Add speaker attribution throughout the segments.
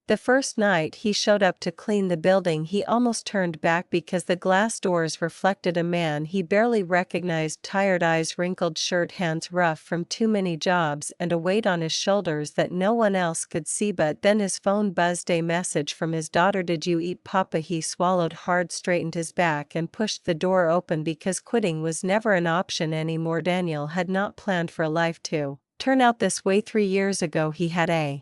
Speaker 1: The first night he showed up to clean the building, he almost turned back because the glass doors reflected a man he barely recognized, tired eyes, wrinkled shirt, hands rough from too many jobs, and a weight on his shoulders that no one else could see. But then his phone buzzed, a message from his daughter. "Did you eat, Papa?" He swallowed hard, straightened his back, and pushed the door open because quitting was never an option anymore. Daniel had not planned for life to turn out this way. 3 years ago he had a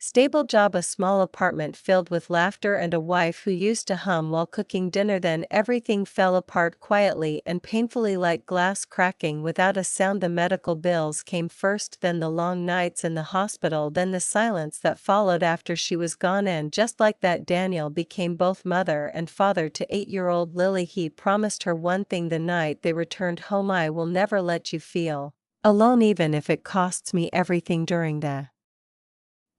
Speaker 1: stable job, a small apartment filled with laughter, and a wife who used to hum while cooking dinner. Then everything fell apart quietly and painfully, like glass cracking without a sound. The medical bills came first, then the long nights in the hospital, then the silence that followed after she was gone. And just like that, Daniel became both mother and father to 8-year-old Lily. He promised her one thing the night they returned home: "I will never let you feel alone, even if it costs me everything." During the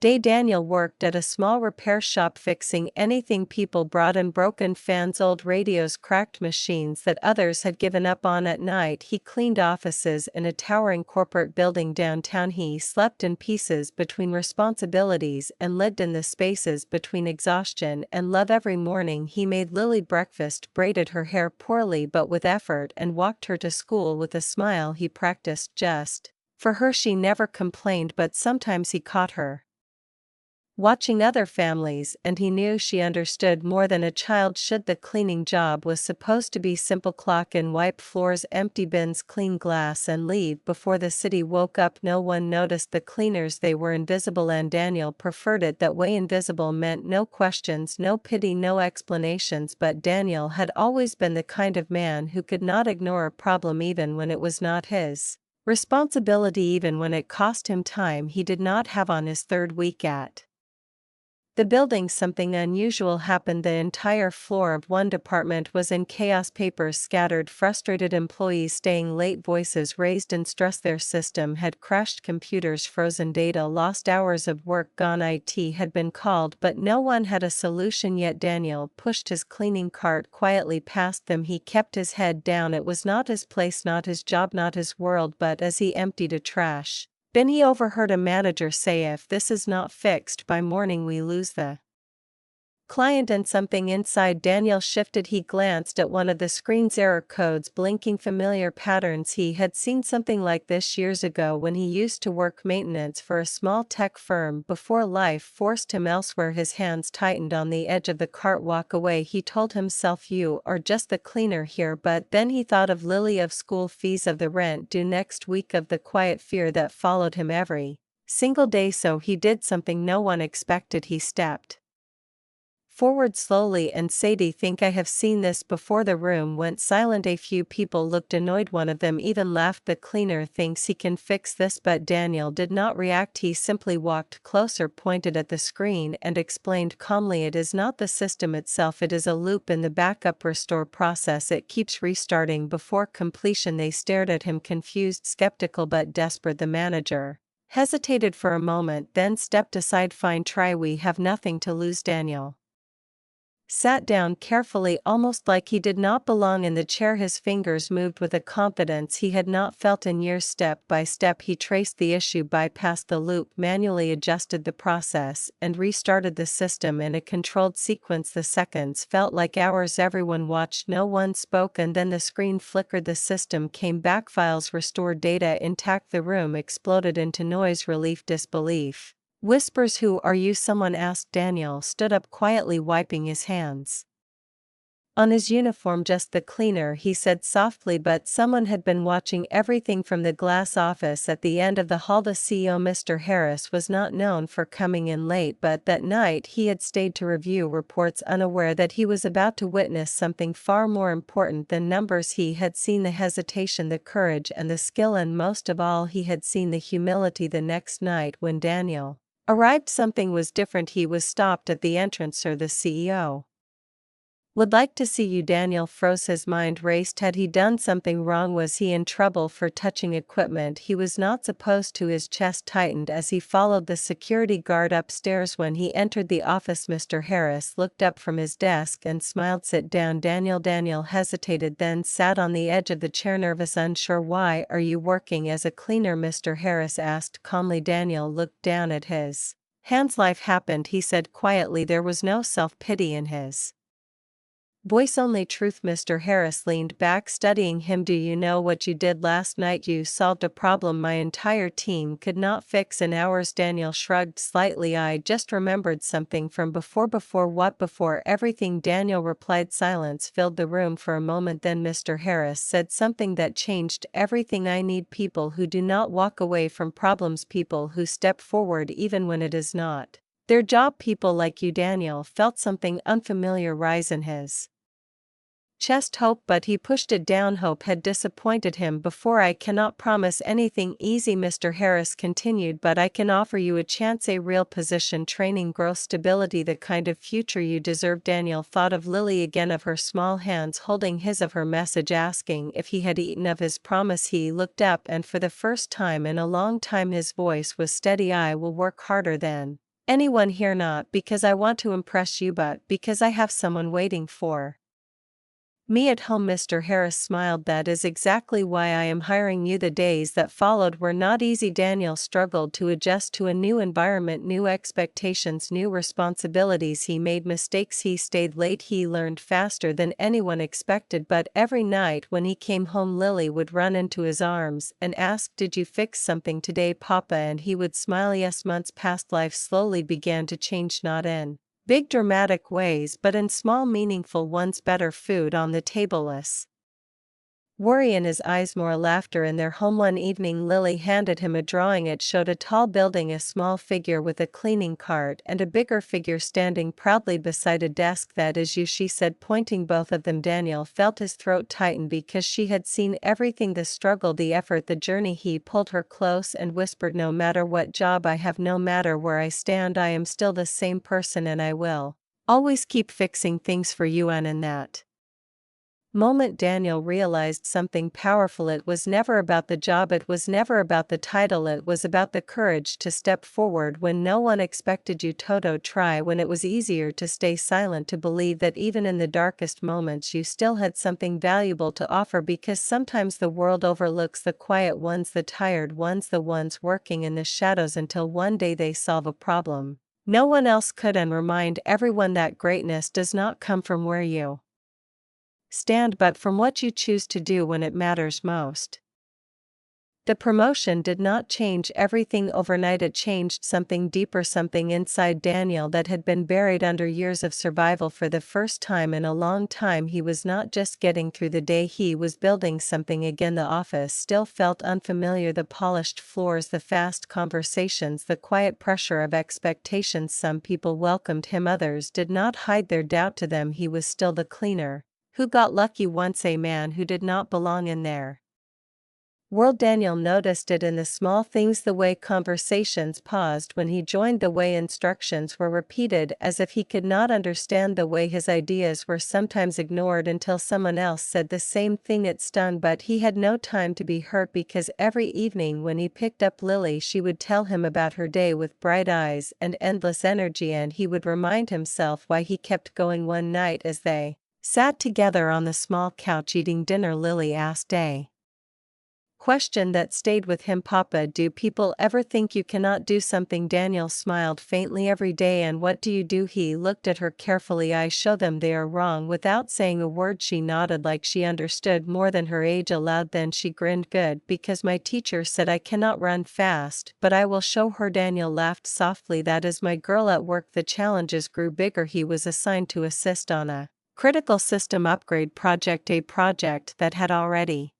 Speaker 1: day, Daniel worked at a small repair shop, fixing anything people brought in: broken fans, old radios, cracked machines that others had given up on. At night he cleaned offices in a towering corporate building downtown. He slept in pieces between responsibilities and lived in the spaces between exhaustion and love. Every morning he made Lily breakfast, braided her hair poorly but with effort, and walked her to school with a smile he practiced just for her. She never complained, but sometimes he caught her watching other families, and he knew she understood more than a child should. The cleaning job was supposed to be simple: clock in, wipe floors, empty bins, clean glass, and leave before the city woke up. No one noticed the cleaners, they were invisible, and Daniel preferred it that way. Invisible meant no questions, no pity, no explanations. But Daniel had always been the kind of man who could not ignore a problem even when it was not his responsibility, even when it cost him time he did not have. On his third week at the building, something unusual happened. The entire floor of one department was in chaos: papers scattered, frustrated employees staying late, voices raised in stress. Their system had crashed, computers frozen, data lost, hours of work gone. IT had been called, but no one had a solution yet. Daniel pushed his cleaning cart quietly past them. He kept his head down. It was not his place, not his job, not his world. But as he emptied a trash bin, he overheard a manager say, "If this is not fixed by morning, we lose the client." And something inside Daniel shifted. He glanced at one of the screen's error codes, blinking familiar patterns. He had seen something like this years ago when he used to work maintenance for a small tech firm before life forced him elsewhere. His hands tightened on the edge of the cart. "Walk away," he told himself. "You are just the cleaner here." But then he thought of Lily, of school fees, of the rent due next week, of the quiet fear that followed him every single day. So he did something no one expected. He stepped forward slowly and Sadie, "Think I have seen this before." The room went silent. A few people looked annoyed. One of them even laughed. "The cleaner thinks he can fix this." But Daniel did not react. He simply walked closer, pointed at the screen, and explained calmly, "It is not the system itself, it is a loop in the backup restore process. It keeps restarting before completion." They stared at him, confused, skeptical, but desperate. The manager hesitated for a moment, then stepped aside. "Fine, try, we have nothing to lose." Daniel sat down carefully, almost like he did not belong in the chair. His fingers moved with a confidence he had not felt in years. Step by step he traced the issue, bypassed the loop, manually adjusted the process, and restarted the system in a controlled sequence. The seconds felt like hours. Everyone watched, no one spoke, and then the screen flickered. The system came back, files restored, data intact. The room exploded into noise, relief, disbelief. Whispers. "Who are you?" someone asked. Daniel stood up quietly, wiping his hands on his uniform. "Just the cleaner," he said softly, but someone had been watching everything from the glass office at the end of the hall. The CEO, Mr. Harris, was not known for coming in late, but that night he had stayed to review reports, unaware that he was about to witness something far more important than numbers. He had seen the hesitation, the courage, and the skill, and most of all he had seen the humility. The next night when Daniel arrived, something was different. He was stopped at the entrance. "Sir, the CEO would like to see you." Daniel froze. His mind raced. Had he done something wrong? Was he in trouble for touching equipment he was not supposed to? His chest tightened as he followed the security guard upstairs. When he entered the office, Mr. Harris looked up from his desk and smiled. "Sit down, Daniel." Daniel hesitated, then sat on the edge of the chair, nervous, unsure. "Why are you working as a cleaner?" Mr. Harris asked calmly. Daniel looked down at his Hans' life happened, he said quietly. There was no self-pity in his voice, only truth. Mr. Harris leaned back, studying him. Do you know what you did last night? You solved a problem my entire team could not fix in hours. Daniel shrugged slightly. I just remembered something from before. Before what? Before everything, Daniel replied. Silence filled the room for a moment. Then Mr. Harris said something that changed everything. I need people who do not walk away from problems, people who step forward even when it is not their job. People like you. Daniel felt something unfamiliar rise in his chest. Hope, but he pushed it down. Hope had disappointed him before. I cannot promise anything easy, Mr. Harris continued, but I can offer you a chance, a real position, training, growth, stability, the kind of future you deserve. Daniel thought of Lily again, of her small hands holding his, of her message asking if he had eaten, of his promise. He looked up, and for the first time in a long time his voice was steady. I will work harder than anyone here, not because I want to impress you, but because I have someone waiting for me at home. Mr. Harris smiled. That is exactly why I am hiring you. The days that followed were not easy. Daniel struggled to adjust to a new environment, new expectations, new responsibilities. He made mistakes, he stayed late, he learned faster than anyone expected. But every night when he came home, Lily would run into his arms and ask, did you fix something today, Papa? And he would smile. Yes. Months passed. Life slowly began to change, not in big dramatic ways, but in small meaningful ones. Better food on the table, less worry in his eyes, more laughter in their home. One evening Lily handed him a drawing. It showed a tall building, a small figure with a cleaning cart, and a bigger figure standing proudly beside a desk. That is you, she said, pointing both of them. Daniel felt his throat tighten because she had seen everything, the struggle, the effort, the journey. He pulled her close and whispered, no matter what job I have, no matter where I stand, I am still the same person, and I will always keep fixing things for you. And in that moment Daniel realized something powerful. It was never about the job, it was never about the title, it was about the courage to step forward when no one expected you. Toto, try when it was easier to stay silent, to believe that even in the darkest moments you still had something valuable to offer, because sometimes the world overlooks the quiet ones, the tired ones, the ones working in the shadows until one day they solve a problem no one else could, and remind everyone that greatness does not come from where you stand, but from what you choose to do when it matters most. The promotion did not change everything overnight. It changed something deeper, something inside Daniel that had been buried under years of survival. For the first time in a long time, he was not just getting through the day, he was building something again. The office still felt unfamiliar, the polished floors, the fast conversations, the quiet pressure of expectations. Some people welcomed him, others did not hide their doubt. To them he was still the cleaner who got lucky once, a man who did not belong in their world. Daniel noticed it in the small things, the way conversations paused when he joined, the way instructions were repeated as if he could not understand, the way his ideas were sometimes ignored until someone else said the same thing. It stung, but he had no time to be hurt, because every evening when he picked up Lily she would tell him about her day with bright eyes and endless energy, and he would remind himself why he kept going. One night as they sat together on the small couch eating dinner, Lily asked a question that stayed with him, Papa, do people ever think you cannot do something? Daniel smiled faintly. Every day. And what do you do? He looked at her carefully. I show them they are wrong. Without saying a word she nodded like she understood more than her age allowed. Then she grinned. Good, because my teacher said I cannot run fast, but I will show her. Daniel laughed softly. That is my girl. At work the challenges grew bigger. He was assigned to assist on a critical system upgrade project, a project that had already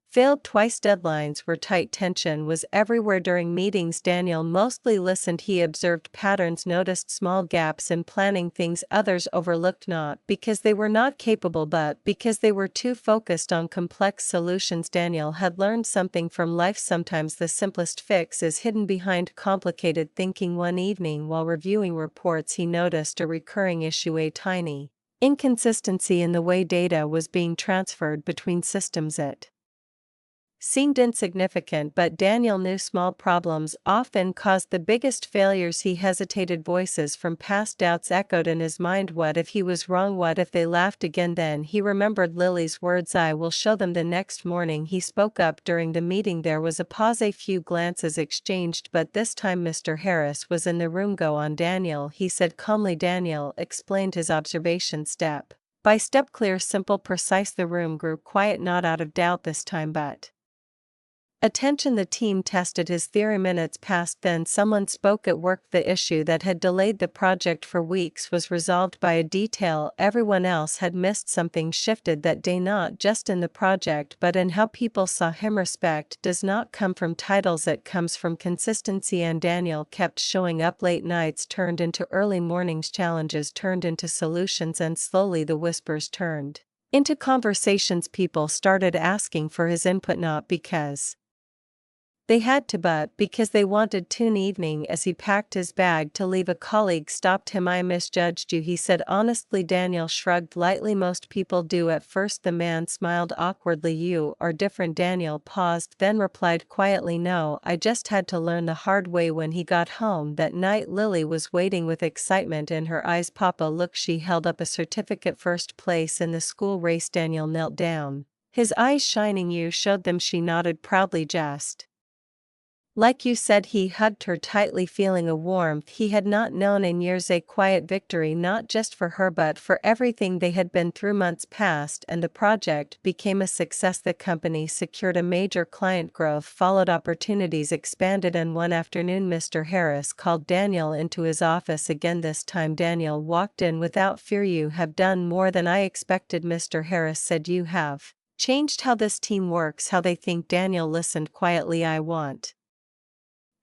Speaker 1: failed twice. Deadlines were tight. Tension was everywhere. During meetings Daniel mostly listened. He observed patterns, noticed small gaps in planning, things others overlooked, not because they were not capable but because they were too focused on complex solutions. Daniel had learned something from life. Sometimes the simplest fix is hidden behind complicated thinking. One evening while reviewing reports he noticed a recurring issue, a tiny inconsistency in the way data was being transferred between systems. It seemed insignificant, but Daniel knew small problems often caused the biggest failures. He hesitated. Voices from past doubts echoed in his mind. What if he was wrong? What if they laughed again? Then he remembered Lily's words, "I will show them." The next morning he spoke up during the meeting. There was a pause, a few glances exchanged, but this time Mr. Harris was in the room. "Go on, Daniel," he said calmly. Daniel explained his observation step by step, clear, simple, precise. The room grew quiet, not out of doubt this time, but attention. The team tested his theory. Minutes passed, then someone spoke at work. The issue that had delayed the project for weeks was resolved by a detail everyone else had missed. Something shifted that day, not just in the project but in how people saw him. Respect does not come from titles, it comes from consistency, and Daniel kept showing up. Late nights turned into early mornings, challenges turned into solutions, and slowly the whispers turned into conversations. People started asking for his input, not because they had to, but because they wanted to. An evening, as he packed his bag to leave, a colleague stopped him. "I misjudged you," he said honestly. Daniel shrugged lightly. "Most people do at first." The man smiled awkwardly. "You are different." Daniel paused, then replied quietly, "No, I just had to learn the hard way." When he got home that night, Lily was waiting with excitement in her eyes. "Papa, look." She held up a certificate, first place in the school race. Daniel knelt down, his eyes shining. "You showed them." She nodded proudly. "Just like you said." He hugged her tightly, feeling a warmth he had not known in years, a quiet victory, not just for her but for everything they had been through. Months passed and the project became a success. The company secured a major client, growth followed, opportunities expanded, and one afternoon Mr. Harris called Daniel into his office again. This time Daniel walked in without fear. "You have done more than I expected," Mr. Harris said. "You have changed how this team works, how they think." Daniel listened quietly. "I want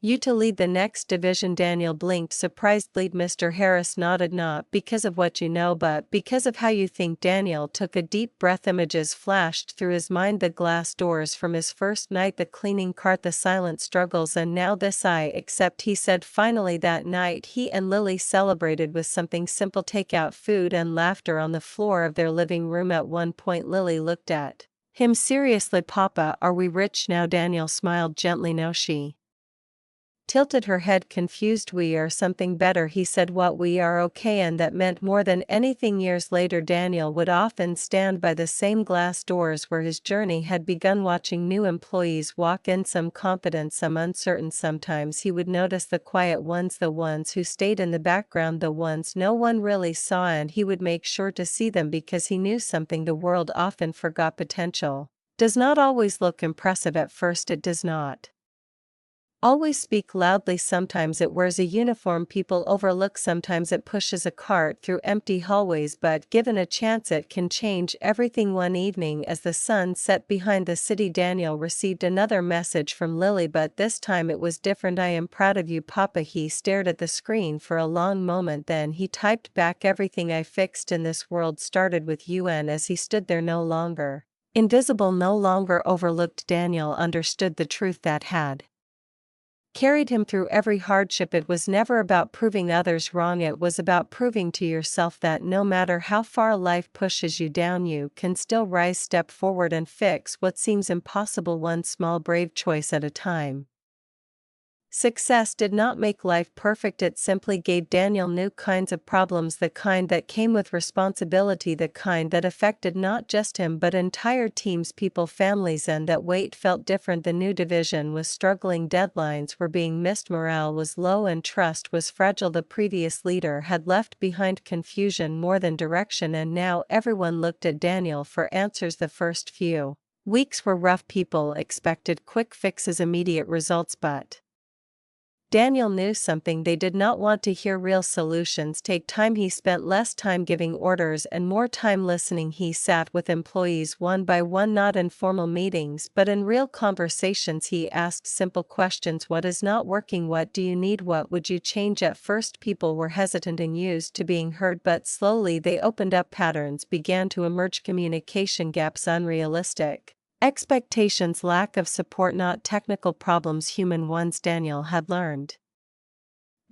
Speaker 1: you to lead the next division." Daniel blinked, surprised. "Lead?" Mr. Harris nodded. "Not because of what you know, but because of how you think." Daniel took a deep breath. Images flashed through his mind, the glass doors from his first night, the cleaning cart, the silent struggles, and now this. "I accept," he said finally. That night he and Lily celebrated with something simple: takeout food and laughter on the floor of their living room. At one point Lily looked at him seriously. "Papa, are we rich now?" Daniel smiled gently. "No." She tilted her head, confused. "We are something better," he said. "What?" "We are okay," and that meant more than anything. Years later Daniel would often stand by the same glass doors where his journey had begun, watching new employees walk in, some confident, some uncertain. Sometimes he would notice the quiet ones, the ones who stayed in the background, the ones no one really saw, and he would make sure to see them because he knew something the world often forgot: potential does not always look impressive at first. It does not always speak loudly. Sometimes it wears a uniform people overlook. Sometimes it pushes a cart through empty hallways, but given a chance it can change everything. One evening as the sun set behind the city, Daniel received another message from Lily, but this time it was different. "I am proud of you, Papa." He stared at the screen for a long moment, then he typed back, "Everything I fixed in this world started with you." And as he stood there, no longer invisible, no longer overlooked, Daniel understood the truth that had carried him through every hardship. It was never about proving others wrong, it was about proving to yourself that no matter how far life pushes you down, you can still rise, step forward, and fix what seems impossible, one small brave choice at a time. Success did not make life perfect, it simply gave Daniel new kinds of problems, the kind that came with responsibility, the kind that affected not just him but entire teams, people, families, and that weight felt different. The new division was struggling, deadlines were being missed, morale was low, and trust was fragile. The previous leader had left behind confusion more than direction, and now everyone looked at Daniel for answers. The first few weeks were rough. People expected quick fixes, immediate results, but Daniel knew something they did not want to hear: real solutions take time. He spent less time giving orders and more time listening. He sat with employees one by one, not in formal meetings but in real conversations. He asked simple questions: what is not working? What do you need? What would you change? At first people were hesitant and used to being heard, but slowly they opened up. Patterns began to emerge: communication gaps, unrealistic expectations, lack of support, not technical problems, human ones. Daniel had learned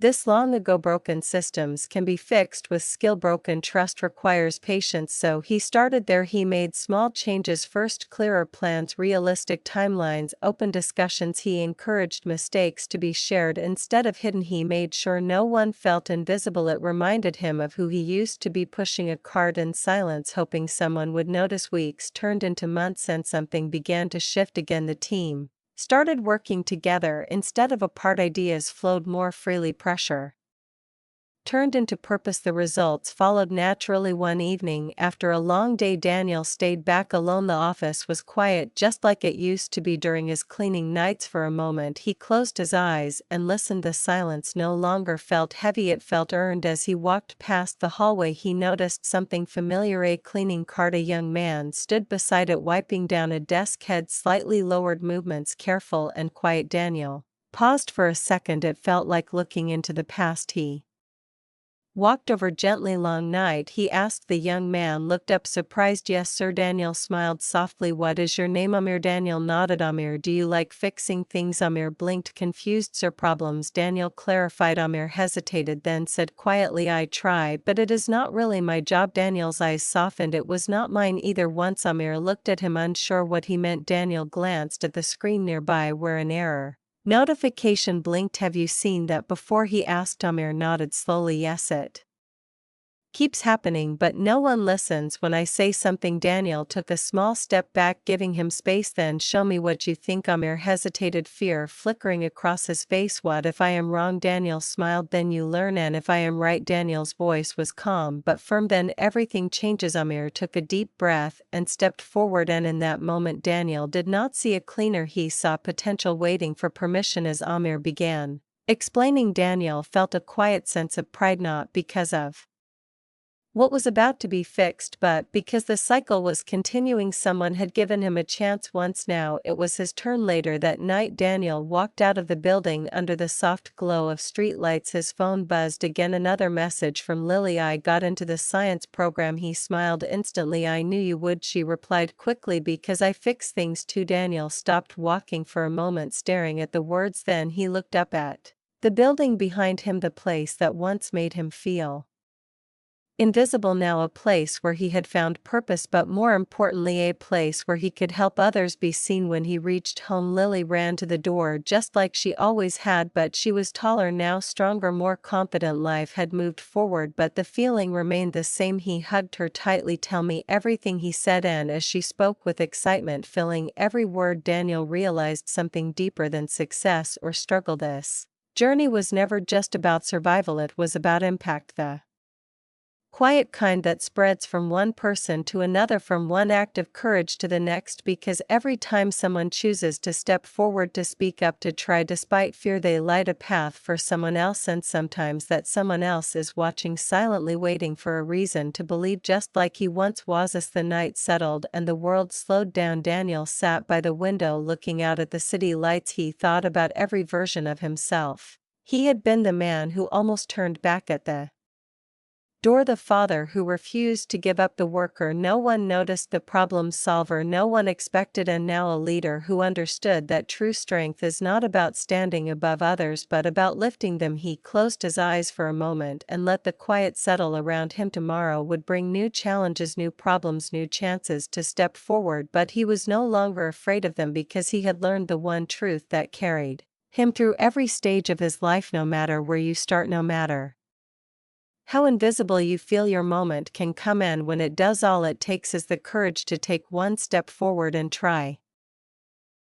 Speaker 1: This long ago broken systems can be fixed with skill. Broken trust requires patience, so he started there. He made small changes first, clearer plans, realistic timelines, open discussions. He encouraged mistakes to be shared instead of hidden. He made sure no one felt invisible. It reminded him of who he used to be, pushing a cart in silence, hoping someone would notice. Weeks turned into months and something began to shift again. The team started working together instead of apart. Ideas flowed more freely. Pressure turned into purpose. The results followed naturally. One evening, after a long day, Daniel stayed back alone. The office was quiet, just like it used to be during his cleaning nights. For a moment, he closed his eyes and listened. The silence no longer felt heavy, it felt earned. As he walked past the hallway, he noticed something familiar. A cleaning cart. A young man stood beside it, wiping down a desk, head slightly lowered, movements careful and quiet. Daniel paused for a second. It felt like looking into the past. He walked over gently. Long night? He asked. The young man looked up, surprised. Yes, sir. Daniel smiled softly. What is your name? Amir. Daniel nodded. Amir, do you like fixing things? Amir blinked, confused. Sir, problems, Daniel clarified. Amir hesitated, then said quietly, I try, but it is not really my job. Daniel's eyes softened. It was not mine either. Once Amir looked at him, unsure what he meant. Daniel glanced at the screen nearby where an error notification blinked. Have you seen that before? He asked. Amir nodded slowly. Yes, it keeps happening, but no one listens when I say something. Daniel took a small step back, giving him space. Then show me what you think. Amir hesitated, fear flickering across his face. What if I am wrong? Daniel smiled. Then you learn, and if I am right? Daniel's voice was calm but firm. Then everything changes. Amir took a deep breath and stepped forward, and in that moment Daniel did not see a cleaner, he saw potential waiting for permission. As Amir began explaining, Daniel felt a quiet sense of pride, not because of what was about to be fixed, but because the cycle was continuing. Someone had given him a chance once. Now it was his turn. Later that night, Daniel walked out of the building under the soft glow of streetlights. His phone buzzed again. Another message from Lily. I got into the science program. He smiled instantly. I knew you would, she replied quickly, because I fix things too. Daniel stopped walking for a moment, staring at the words. Then he looked up at the building behind him, the place that once made him feel invisible, now a place where he had found purpose, but more importantly, a place where he could help others be seen. When he reached home, Lily ran to the door just like she always had, but she was taller now, stronger, more confident. Life had moved forward, but the feeling remained the same. He hugged her tightly. Tell me everything, he said, and as she spoke with excitement filling every word, Daniel realized something deeper than success or struggle. This journey was never just about survival, it was about impact, the quiet kind that spreads from one person to another, from one act of courage to the next, because every time someone chooses to step forward, to speak up, to try despite fear, they light a path for someone else, and sometimes that someone else is watching silently, waiting for a reason to believe, just like he once was. As the night settled and the world slowed down, Daniel sat by the window looking out at the city lights. He thought about every version of himself he had been, the man who almost turned back at the door, the father who refused to give up, the worker no one noticed, the problem solver no one expected, and now a leader who understood that true strength is not about standing above others but about lifting them. He closed his eyes for a moment and let the quiet settle around him. Tomorrow would bring new challenges, new problems, new chances to step forward, but he was no longer afraid of them, because he had learned the one truth that carried him through every stage of his life. No matter where you start, no matter how invisible you feel, your moment can come, and when it does, all it takes is the courage to take one step forward and try.